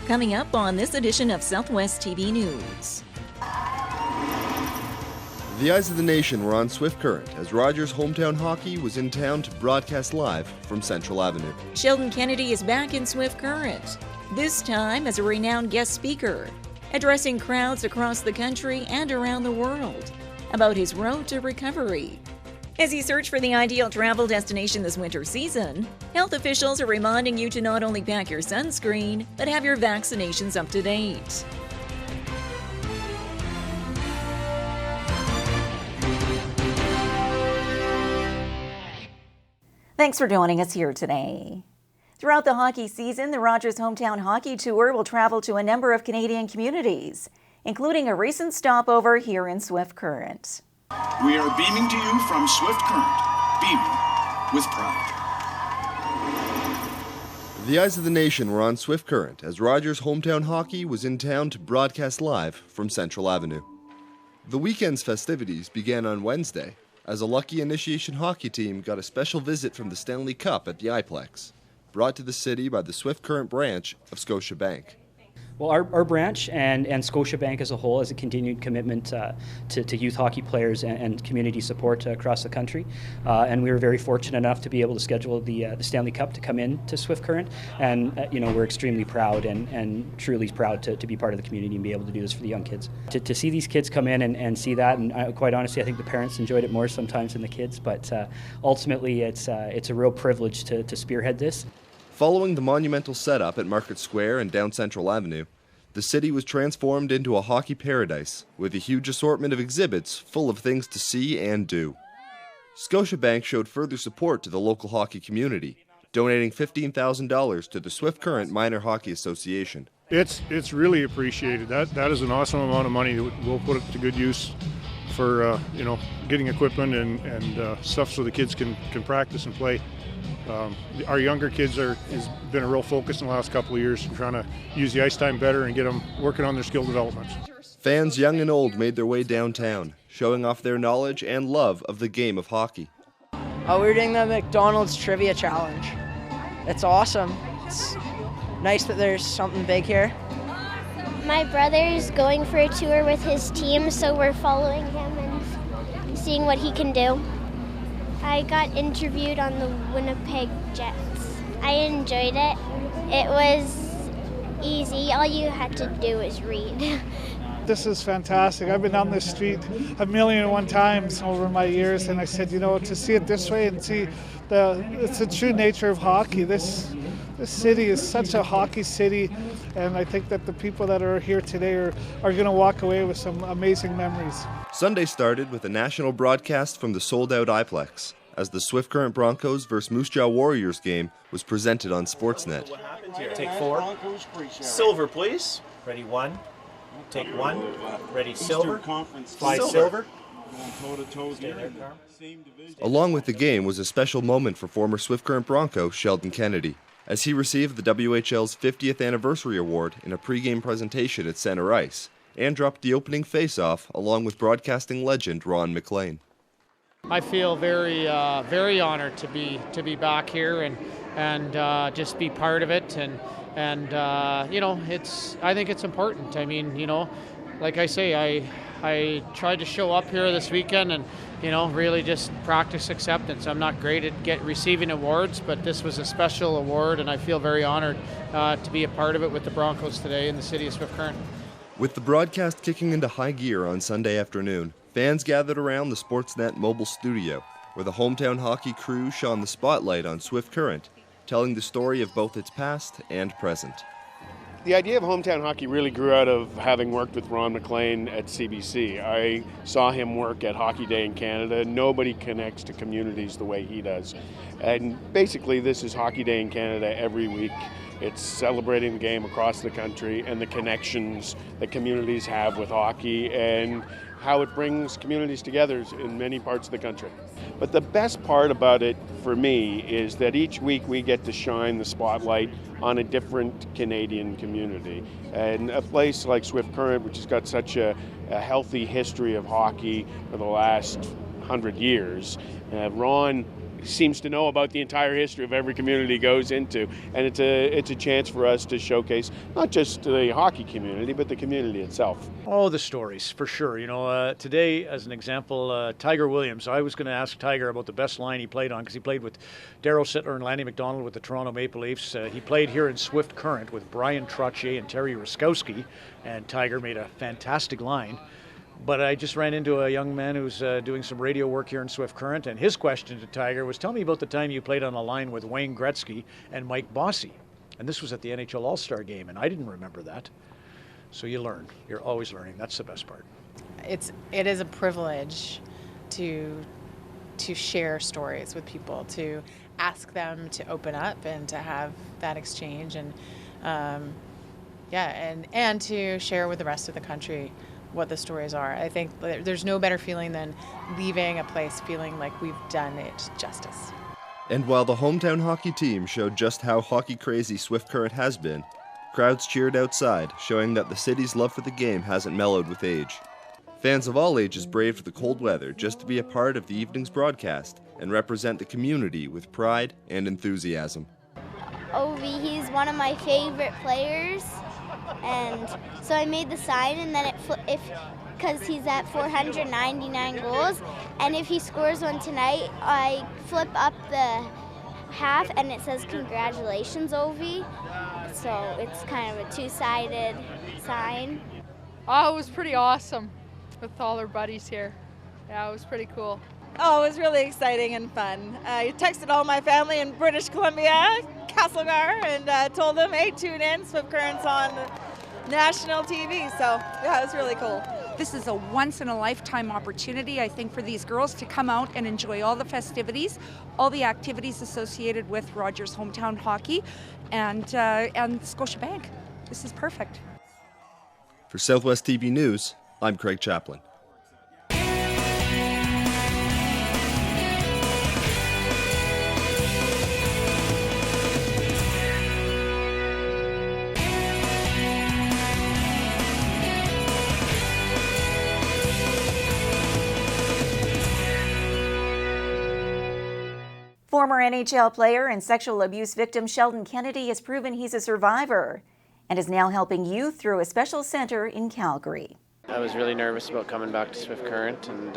Coming up on this edition of Southwest TV News. The eyes of the nation were on Swift Current as Rogers Hometown Hockey was in town to broadcast live from Central Avenue. Sheldon Kennedy is back in Swift Current, this time as a renowned guest speaker, addressing crowds across the country and around the world about his road to recovery. As you search for the ideal travel destination this winter season, health officials are reminding you to not only pack your sunscreen, but have your vaccinations up to date. Thanks for joining us here today. Throughout the hockey season, the Rogers Hometown Hockey Tour will travel to a number of Canadian communities, including a recent stopover here in Swift Current. We are beaming to you from Swift Current, beaming with pride. The eyes of the nation were on Swift Current as Rogers Hometown Hockey was in town to broadcast live from Central Avenue. The weekend's festivities began on Wednesday as a lucky initiation hockey team got a special visit from the Stanley Cup at the iPlex, brought to the city by the Swift Current branch of Scotiabank. Well, our branch and Scotiabank as a whole has a continued commitment to youth hockey players and community support across the country. And we were very fortunate enough to be able to schedule the Stanley Cup to come in to Swift Current. And, we're extremely proud and truly proud to be part of the community and be able to do this for the young kids. To see these kids come in and see that, and quite honestly, I think the parents enjoyed it more sometimes than the kids. But ultimately, it's a real privilege to spearhead this. Following the monumental setup at Market Square and down Central Avenue, the city was transformed into a hockey paradise with a huge assortment of exhibits full of things to see and do. Scotiabank showed further support to the local hockey community, donating $15,000 to the Swift Current Minor Hockey Association. It's really appreciated. That is an awesome amount of money that we'll put it to good use for getting equipment and stuff so the kids can practice and play. Our younger kids has been a real focus in the last couple of years, trying to use the ice time better and get them working on their skill development. Fans young and old made their way downtown, showing off their knowledge and love of the game of hockey. We're doing the McDonald's Trivia Challenge. It's awesome. It's nice that there's something big here. My brother's going for a tour with his team, so we're following him and seeing what he can do. I got interviewed on the Winnipeg Jets. I enjoyed it. It was easy. All you had to do was read. This is fantastic. I've been on this street 1,000,001 times over my years, and I said, to see it this way and see it's the true nature of hockey. This city is such a hockey city, and I think that the people that are here today are going to walk away with some amazing memories. Sunday started with a national broadcast from the sold-out iPlex as the Swift Current Broncos vs. Moose Jaw Warriors game was presented on Sportsnet. What happens here? Take 4. Silver, please. Ready, 1. Take 1. Ready, silver. Fly silver. Along with the game was a special moment for former Swift Current Bronco Sheldon Kennedy, as he received the WHL's 50th anniversary award in a pregame presentation at center ice, and dropped the opening face-off along with broadcasting legend Ron McLean. I feel very honored to be back here and just be part of it, and I think it's important. I mean, like I say, I tried to show up here this weekend and really just practice acceptance. I'm not great at receiving awards, but this was a special award, and I feel very honored to be a part of it with the Broncos today in the city of Swift Current. With the broadcast kicking into high gear on Sunday afternoon, fans gathered around the Sportsnet mobile studio, where the hometown hockey crew shone the spotlight on Swift Current, telling the story of both its past and present. The idea of hometown hockey really grew out of having worked with Ron McLean at CBC. I saw him work at Hockey Day in Canada. Nobody connects to communities the way he does. And basically this is Hockey Day in Canada every week. It's celebrating the game across the country and the connections that communities have with hockey and how it brings communities together in many parts of the country. But the best part about it for me is that each week we get to shine the spotlight on a different Canadian community. And a place like Swift Current, which has got such a healthy history of hockey for the last 100 years, Ron seems to know about the entire history of every community he goes into, and it's a chance for us to showcase not just the hockey community, but the community itself. Oh, the stories, for sure. Today, as an example, Tiger Williams, I was going to ask Tiger about the best line he played on, because he played with Darryl Sittler and Lanny McDonald with the Toronto Maple Leafs. He played here in Swift Current with Brian Trottier and Terry Ruskowski, and Tiger made a fantastic line. But I just ran into a young man who's doing some radio work here in Swift Current, and his question to Tiger was, tell me about the time you played on a line with Wayne Gretzky and Mike Bossy. And this was at the NHL All-Star Game, and I didn't remember that. So you learn. You're always learning. That's the best part. It is a privilege to share stories with people, to ask them to open up and to have that exchange, and and to share with the rest of the country what the stories are. I think there's no better feeling than leaving a place feeling like we've done it justice. And while the hometown hockey team showed just how hockey crazy Swift Current has been, crowds cheered outside, showing that the city's love for the game hasn't mellowed with age. Fans of all ages braved the cold weather just to be a part of the evening's broadcast and represent the community with pride and enthusiasm. Ovi, he's one of my favorite players, and so I made the sign, and then because he's at 499 goals, and if he scores one tonight, I flip up the half and it says congratulations, Ovi. So it's kind of a two-sided sign. Oh, it was pretty awesome with all our buddies here. Yeah, it was pretty cool. Oh, it was really exciting and fun. I texted all my family in British Columbia, Castlegar, and told them, hey, tune in, Swift Current's on national TV. So, yeah, it was really cool. This is a once-in-a-lifetime opportunity, I think, for these girls to come out and enjoy all the festivities, all the activities associated with Rogers Hometown Hockey and Scotiabank. This is perfect. For Southwest TV News, I'm Craig Chaplin. Former NHL player and sexual abuse victim Sheldon Kennedy has proven he's a survivor and is now helping youth through a special center in Calgary. I was really nervous about coming back to Swift Current, and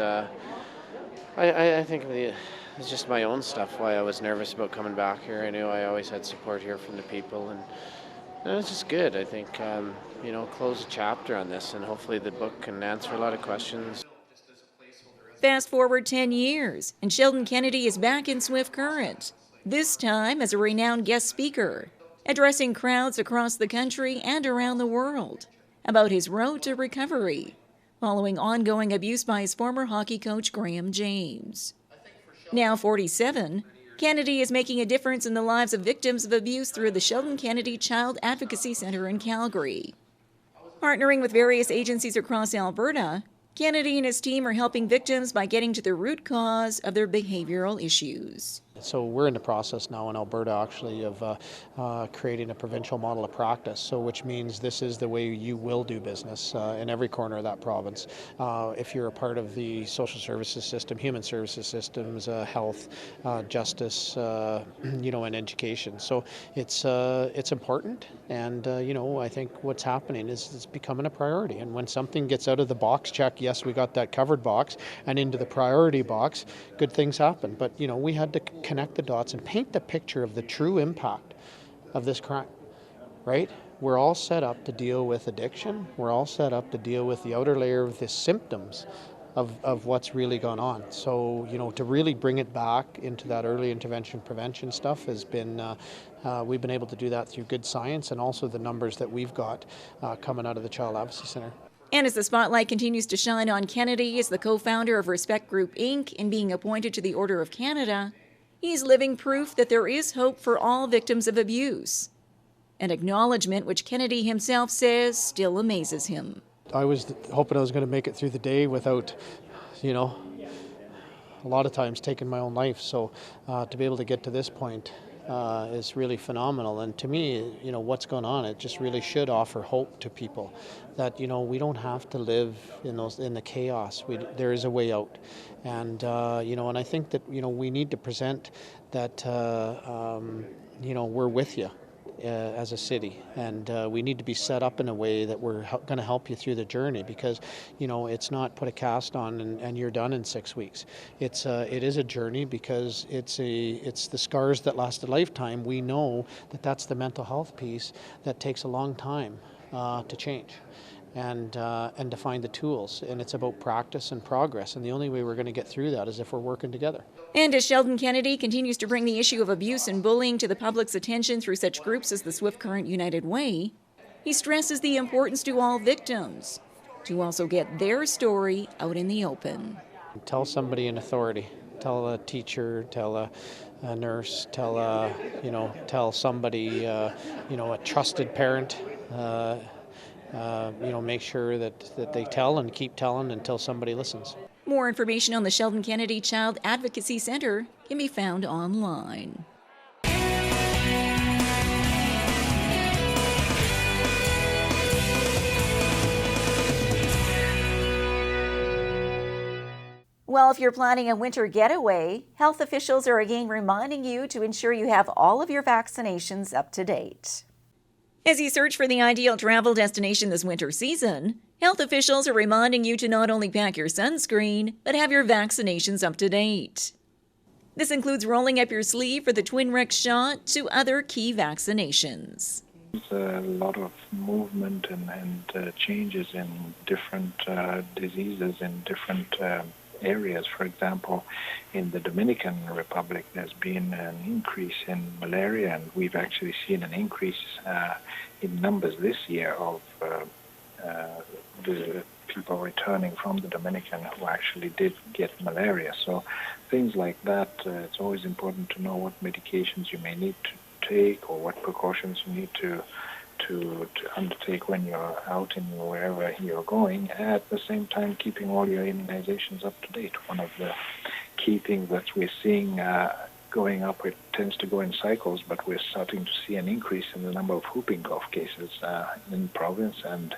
I think it's just my own stuff why I was nervous about coming back here. I knew I always had support here from the people, and it was just good. I think, close a chapter on this, and hopefully the book can answer a lot of questions. Fast forward 10 years, and Sheldon Kennedy is back in Swift Current, this time as a renowned guest speaker, addressing crowds across the country and around the world about his road to recovery, following ongoing abuse by his former hockey coach Graham James. Now 47, Kennedy is making a difference in the lives of victims of abuse through the Sheldon Kennedy Child Advocacy Center in Calgary. Partnering with various agencies across Alberta, Kennedy and his team are helping victims by getting to the root cause of their behavioral issues. So we're in the process now in Alberta actually of creating a provincial model of practice, so which means this is the way you will do business in every corner of that province. If you're a part of the social services system, human services systems, health, justice, and education. So it's important, and I think what's happening is it's becoming a priority. And when something gets out of the box check, yes, we got that covered box, and into the priority box, good things happen. But we had to connect the dots and paint the picture of the true impact of this crime, right? We're all set up to deal with addiction. We're all set up to deal with the outer layer of the symptoms of what's really gone on. So, to really bring it back into that early intervention prevention stuff has been, we've been able to do that through good science and also the numbers that we've got coming out of the Child Advocacy Center. And as the spotlight continues to shine on Kennedy as the co-founder of Respect Group, Inc. and being appointed to the Order of Canada, he's living proof that there is hope for all victims of abuse, an acknowledgement which Kennedy himself says still amazes him. I was hoping I was going to make it through the day without, a lot of times taking my own life. So to be able to get to this point is really phenomenal. And to me, what's going on, it just really should offer hope to people that, we don't have to live in the chaos. There is a way out. And, and I think that, we need to present that, we're with you. As a city, and we need to be set up in a way that we're going to help you through the journey, because it's not put a cast on and you're done in 6 weeks. It is a journey, because it's the scars that last a lifetime. We know that that's the mental health piece that takes a long time to change. And to find the tools. And it's about practice and progress. And the only way we're going to get through that is if we're working together. And as Sheldon Kennedy continues to bring the issue of abuse and bullying to the public's attention through such groups as the Swift Current United Way, he stresses the importance to all victims to also get their story out in the open. Tell somebody in authority. Tell a teacher, tell a nurse, tell somebody, a trusted parent. Make sure that they tell and keep telling until somebody listens. More information on the Sheldon Kennedy Child Advocacy Center can be found online. Well, if you're planning a winter getaway, health officials are again reminding you to ensure you have all of your vaccinations up to date. As you search for the ideal travel destination this winter season, health officials are reminding you to not only pack your sunscreen, but have your vaccinations up to date. This includes rolling up your sleeve for the Twinrix shot to other key vaccinations. There's a lot of movement and changes in different diseases in different areas. For example, in the Dominican Republic, there's been an increase in malaria, and we've actually seen an increase in numbers this year of the people returning from the Dominican who actually did get malaria. So things like that, it's always important to know what medications you may need to take or what precautions you need to undertake when you're out in wherever you're going, at the same time keeping all your immunizations up to date. One of the key things that we're seeing going up, it tends to go in cycles, but we're starting to see an increase in the number of whooping cough cases in province and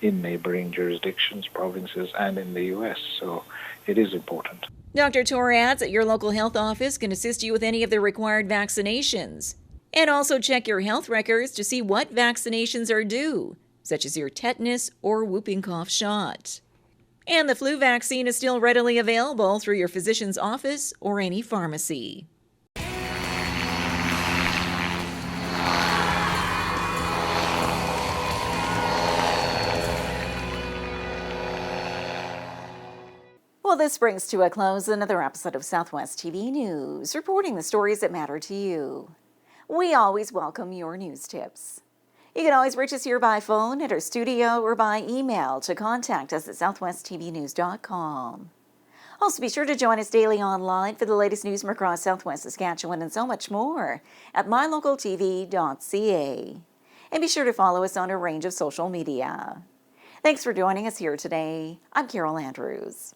in neighboring jurisdictions, provinces, and in the U.S., so it is important. Dr. Torr adds that your local health office can assist you with any of the required vaccinations. And also check your health records to see what vaccinations are due, such as your tetanus or whooping cough shot. And the flu vaccine is still readily available through your physician's office or any pharmacy. Well, this brings to a close another episode of Southwest TV News, reporting the stories that matter to you. We always welcome your news tips. You can always reach us here by phone at our studio or by email to contact us at southwesttvnews.com. Also, be sure to join us daily online for the latest news from across Southwest Saskatchewan and so much more at MyLocalTV.ca. And be sure to follow us on a range of social media. Thanks for joining us here today. I'm Carol Andrews.